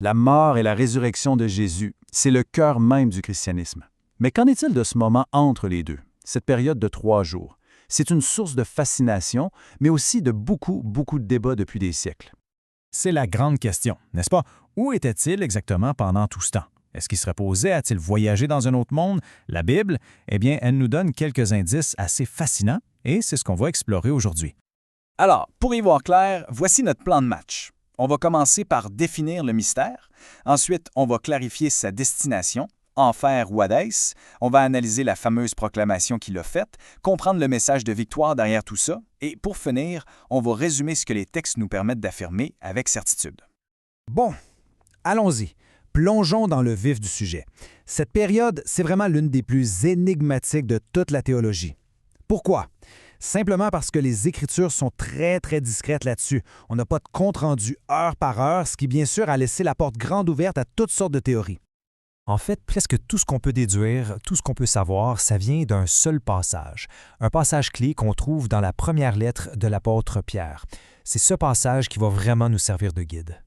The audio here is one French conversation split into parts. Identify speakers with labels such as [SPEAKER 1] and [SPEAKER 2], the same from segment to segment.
[SPEAKER 1] La mort et la résurrection de Jésus, c'est le cœur même du christianisme. Mais qu'en est-il de ce moment entre les deux, cette période de 3 jours? C'est une source de fascination, mais aussi de beaucoup de débats depuis des siècles.
[SPEAKER 2] C'est la grande question, n'est-ce pas? Où était-il exactement pendant tout ce temps? Est-ce qu'il se reposait? A-t-il voyagé dans un autre monde? La Bible, eh bien, elle nous donne quelques indices assez fascinants et c'est ce qu'on va explorer aujourd'hui.
[SPEAKER 3] Alors, pour y voir clair, voici notre plan de match. On va commencer par définir le mystère. Ensuite, on va clarifier sa destination, enfer ou Hadès. On va analyser la fameuse proclamation qu'il a faite, comprendre le message de victoire derrière tout ça. Et pour finir, on va résumer ce que les textes nous permettent d'affirmer avec certitude.
[SPEAKER 2] Bon, allons-y. Plongeons dans le vif du sujet. Cette période, c'est vraiment l'une des plus énigmatiques de toute la théologie. Pourquoi? Simplement parce que les Écritures sont très discrètes là-dessus. On n'a pas de compte-rendu heure par heure, ce qui bien sûr a laissé la porte grande ouverte à toutes sortes de théories.
[SPEAKER 4] En fait, presque tout ce qu'on peut déduire, tout ce qu'on peut savoir, ça vient d'un seul passage. Un passage clé qu'on trouve dans la première lettre de l'apôtre Pierre. C'est ce passage qui va vraiment nous servir de guide.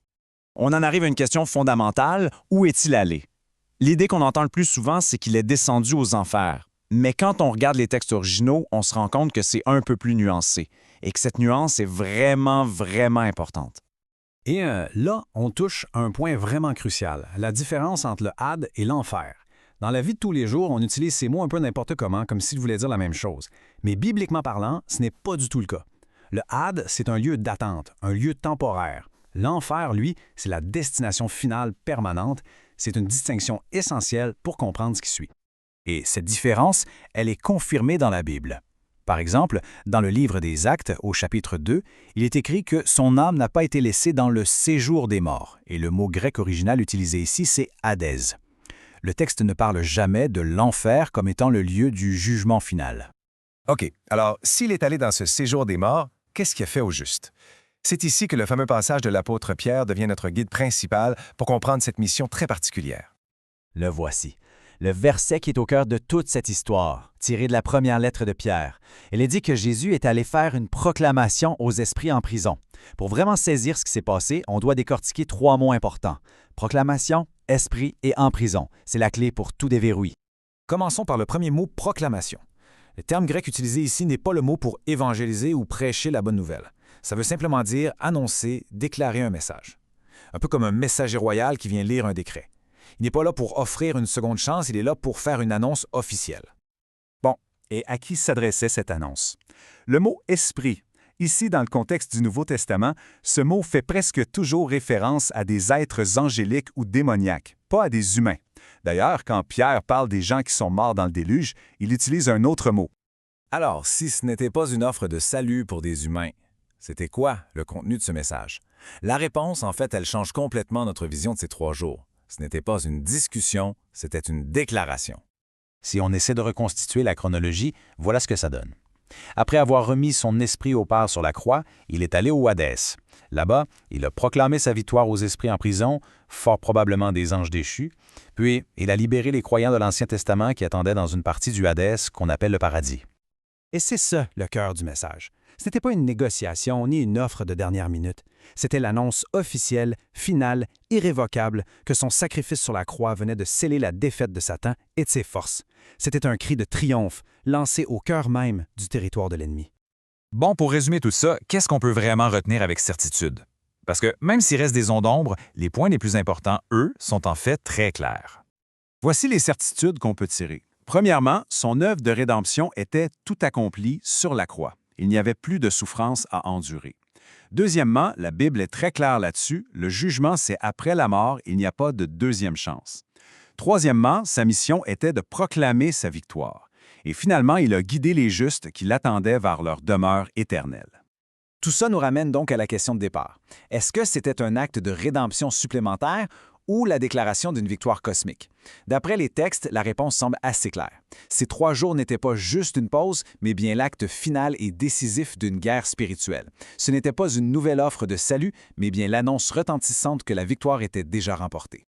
[SPEAKER 5] On en arrive à une question fondamentale, où est-il allé? L'idée qu'on entend le plus souvent, c'est qu'il est descendu aux enfers. Mais quand on regarde les textes originaux, on se rend compte que c'est un peu plus nuancé et que cette nuance est vraiment importante.
[SPEAKER 1] Et là, on touche un point vraiment crucial, la différence entre le had et l'enfer. Dans la vie de tous les jours, on utilise ces mots un peu n'importe comment, comme s'ils voulaient dire la même chose. Mais bibliquement parlant, ce n'est pas du tout le cas. Le had, c'est un lieu d'attente, un lieu temporaire. L'enfer, lui, c'est la destination finale permanente. C'est une distinction essentielle pour comprendre ce qui suit. Et cette différence, elle est confirmée dans la Bible. Par exemple, dans le livre des Actes, au chapitre 2, il est écrit que son âme n'a pas été laissée dans le séjour des morts, et le mot grec original utilisé ici, c'est Hadès. Le texte ne parle jamais de l'enfer comme étant le lieu du jugement final.
[SPEAKER 6] OK, alors s'il est allé dans ce séjour des morts, qu'est-ce qu'il a fait au juste? C'est ici que le fameux passage de l'apôtre Pierre devient notre guide principal pour comprendre cette mission très particulière.
[SPEAKER 1] Le voici. Le verset qui est au cœur de toute cette histoire, tiré de la première lettre de Pierre. Il est dit que Jésus est allé faire une proclamation aux esprits en prison. Pour vraiment saisir ce qui s'est passé, on doit décortiquer 3 mots importants. Proclamation, esprit et en prison. C'est la clé pour tout déverrouiller.
[SPEAKER 2] Commençons par le premier mot, proclamation. Le terme grec utilisé ici n'est pas le mot pour évangéliser ou prêcher la bonne nouvelle. Ça veut simplement dire annoncer, déclarer un message. Un peu comme un messager royal qui vient lire un décret. Il n'est pas là pour offrir une seconde chance, il est là pour faire une annonce officielle.
[SPEAKER 7] Bon, et à qui s'adressait cette annonce? Le mot « esprit ». Ici, dans le contexte du Nouveau Testament, ce mot fait presque toujours référence à des êtres angéliques ou démoniaques, pas à des humains. D'ailleurs, quand Pierre parle des gens qui sont morts dans le déluge, il utilise un autre mot.
[SPEAKER 2] Alors, si ce n'était pas une offre de salut pour des humains, c'était quoi le contenu de ce message? La réponse, en fait, elle change complètement notre vision de ces 3 jours. Ce n'était pas une discussion, c'était une déclaration.
[SPEAKER 1] Si on essaie de reconstituer la chronologie, voilà ce que ça donne. Après avoir remis son esprit au Père sur la croix, il est allé au Hadès. Là-bas, il a proclamé sa victoire aux esprits en prison, fort probablement des anges déchus, puis il a libéré les croyants de l'Ancien Testament qui attendaient dans une partie du Hadès qu'on appelle le paradis.
[SPEAKER 2] Et c'est ça le cœur du message. Ce n'était pas une négociation ni une offre de dernière minute. C'était l'annonce officielle, finale, irrévocable que son sacrifice sur la croix venait de sceller la défaite de Satan et de ses forces. C'était un cri de triomphe lancé au cœur même du territoire de l'ennemi.
[SPEAKER 5] Bon, pour résumer tout ça, qu'est-ce qu'on peut vraiment retenir avec certitude? Parce que même s'il reste des ondes d'ombre, les points les plus importants, eux, sont en fait très clairs.
[SPEAKER 7] Voici les certitudes qu'on peut tirer. Premièrement, son œuvre de rédemption était tout accomplie sur la croix. Il n'y avait plus de souffrance à endurer. Deuxièmement, la Bible est très claire là-dessus, le jugement, c'est après la mort, il n'y a pas de deuxième chance. Troisièmement, sa mission était de proclamer sa victoire. Et finalement, il a guidé les justes qui l'attendaient vers leur demeure éternelle.
[SPEAKER 2] Tout ça nous ramène donc à la question de départ. Est-ce que c'était un acte de rédemption supplémentaire ou la déclaration d'une victoire cosmique? D'après les textes, la réponse semble assez claire. Ces 3 jours n'étaient pas juste une pause, mais bien l'acte final et décisif d'une guerre spirituelle. Ce n'était pas une nouvelle offre de salut, mais bien l'annonce retentissante que la victoire était déjà remportée.